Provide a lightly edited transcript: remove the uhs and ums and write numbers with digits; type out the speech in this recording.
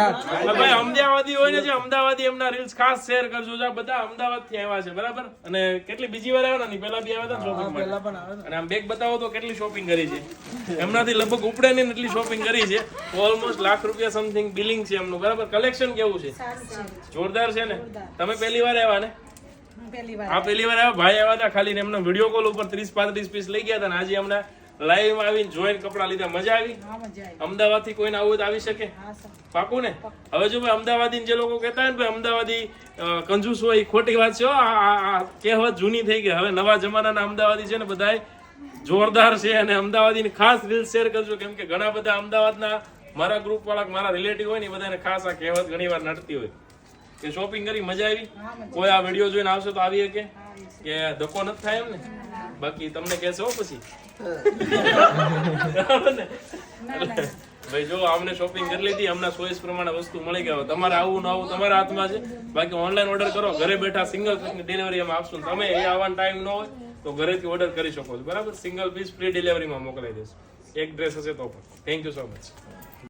ભાઈ અમદાવાદી હોય ને, જે અમદાવાદી એમના રીલ્સ ખાસ શેર કરજો. બધા અમદાવાદ થી આવ્યા છે, બરાબર? અને કેટલી બીજી વાર આવ્યા ને, પેલા બી આવ્યા હતા શોપિંગ માટે. અને આમ બેગ બતાવો તો કેટલી શોપિંગ કરી છે એમનાથી. લગભગ ઉપડે નહીં એટલી શોપિંગ કરી છે. ઓલમોસ્ટ લાખ રૂપિયા સમથિંગ બિલિંગ છે એમનું, બરાબર? કલેક્શન કેવું છે? જોરદાર છે ને. તમે પહેલી વાર આવ્યા ને? હા, પહેલી વાર આવ્યા. ભાઈ આવ્યા હતા ખાલી, એમનો વિડીયો કોલ ઉપર 30-35 પીસ લઈ ગયા હતા. આજે હમણાં લાઈવ આવીને જોઈને કપડા લીધા. મજા આવી? અમદાવાદ થી કોઈને આવું તો આવી શકે? પાકું ને? હવે જો ભાઈ અમદાવાદી જે લોકો કહેતા હોય ને ભાઈ અમદાવાદી કંજૂસ હોય, ખોટી વાત છે. આ કહેવત જૂની થઈ ગઈ. હવે નવા જમાનાના અમદાવાદી છે ને બધા જોરદાર છે. અને અમદાવાદીની ખાસ રીલ શેર કરજો, કેમ કે ઘણા બધા અમદાવાદના મારા ગ્રુપ વાળા, મારા રિલેટિવ હોય ને, બધાને ખાસ આ કહેવત ઘણી વાર નડતી હોય કે શોપિંગ કરી મજા આવી. કોઈ આ વિડીયો જોઈને આવશે તો આવી શકે કે ધક્કો નથી થાય એમ ને? બાકી તમને કહેશો પછી ભાઈ જો અમને શોપિંગ કરી લીધી, અમને ચોઈસ પ્રમાણે વસ્તુ મળી ગયો. તમારે આવું ન આવું તમારા હાથમાં છે. બાકી ઓનલાઈન ઓર્ડર કરો, ઘરે બેઠા સિંગલ પીસની ડિલિવરી અમે આપશું. તમે એ આવવાનો ટાઈમ ન હોય તો ઘરેથી ઓર્ડર કરી શકો છો, બરાબર? સિંગલ પીસ ફ્રી ડિલિવરીમાં મોકલાઈ દેશું. એક ડ્રેસ હશે તો પણ. Thank you so much.